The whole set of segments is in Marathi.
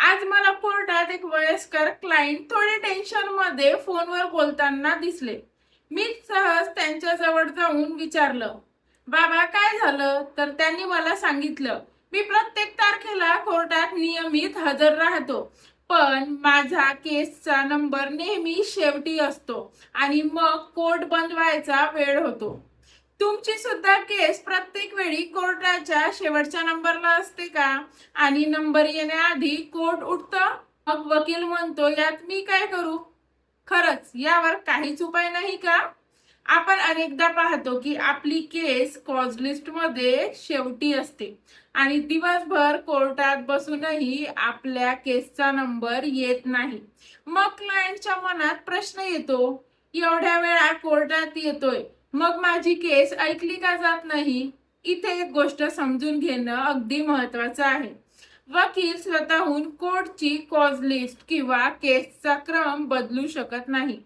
आज मला कोर्टात एक वयस्कर क्लायंट थोडे टेन्शन मध्ये फोनवर बोलताना दिसले. मी सहज त्यांच्या जवळ जाऊन विचारलं, बाबा काय झालं? तर त्यांनी मला सांगितलं, मी प्रत्येक तारखेला कोर्टात नियमित हजर राहतो, पण माझा केसचा नंबर नेहमी शेवटी असतो आणि मग कोर्ट बंद व्हायचा वेळ होतो. तुमची सुद्धा केस प्रत्येक वेळी कोर्टाच्या शेवटच्या नंबरला असते का? आणि नंबर येण्याआधी कोर्ट उठतं, मग वकील म्हणतो यात मी काय करू? खरंच यावर काहीच उपाय नाही का? आपण अनेकदा पाहतो की आपली केस कॉज लिस्ट मध्ये शेवटी असते आणि दिवसभर कोर्टात बसूनही आपल्या केसचा नंबर येत नाही. मग क्लायंटच्या मनात प्रश्न येतो, एवढ्या वेळा कोर्टात येतोय, मग माझी केस ऐकली का जात नाही? इथे एक गोष्ट समजून घेणं अगदी महत्वाचं आहे. वकील स्वतःहून कोर्टची कॉज लिस्ट किंवा केसचा क्रम बदलू शकत नाही.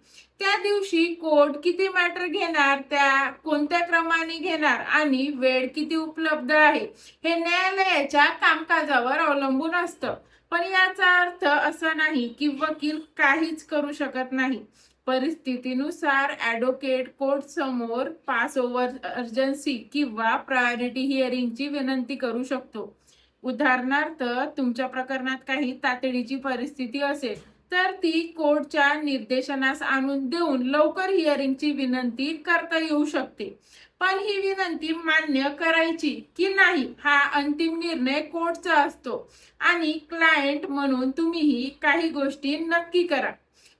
त्या दिवशी कोर्ट किती मॅटर घेणार, त्या कोणत्या क्रमाने घेणार आणि वेळ किती उपलब्ध आहे, हे न्यायालयाच्या कामकाजावर अवलंबून असतं. पण याचा अर्थ असा नाही की वकील काहीच करू शकत नाही. परिस्थितीनुसार ॲडव्होकेट कोर्ट समोर पास ओव्हर अर्जन्सी किंवा प्रायोरिटी हिअरिंगची विनंती करू शकतो. उदाहरणार्थ, तुमच्या प्रकरणात काही तातडीची परिस्थिती असेल तर ती कोर्टच्या निर्देशनास आणून देऊन लवकर हिअरिंगची विनंती करता येऊ शकते. पण ही विनंती मान्य करायची की नाही हा अंतिम निर्णय कोर्टचा असतो आणि क्लायंट म्हणून तुम्हीही काही गोष्टी नक्की करा.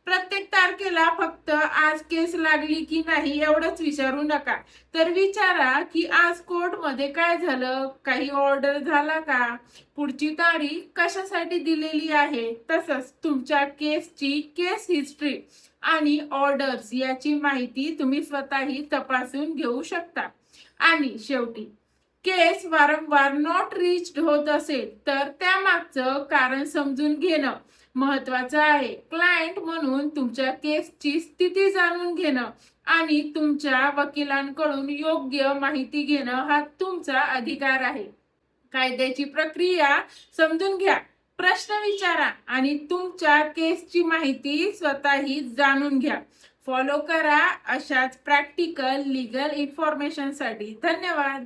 प्रत्येक तारखेला फक्त आज केस लागली की नाही एवढंच विचारू नका, तर विचारा की आज कोर्टमध्ये काय झालं, काही ऑर्डर झाला का, पुढची तारीख कशासाठी दिलेली आहे. तसंच तुमच्या केसची केस हिस्ट्री आणि ऑर्डर्स याची माहिती तुम्ही स्वतःही तपासून घेऊ शकता. आणि शेवटी, केस वारंवार नॉट रीच्ड होत असेल तर त्यामागचं कारण समजून घेणं महत्वाचं आहे. क्लायंट म्हणून तुमच्या केसची स्थिती जाणून घेणं आणि तुमच्या वकिलांकडून योग्य माहिती घेणं हा तुमचा अधिकार आहे. कायद्याची प्रक्रिया समजून घ्या, प्रश्न विचारा आणि तुमच्या केसची माहिती स्वतःही जाणून घ्या. फॉलो करा अशाच प्रॅक्टिकल लीगल इन्फॉर्मेशनसाठी. धन्यवाद.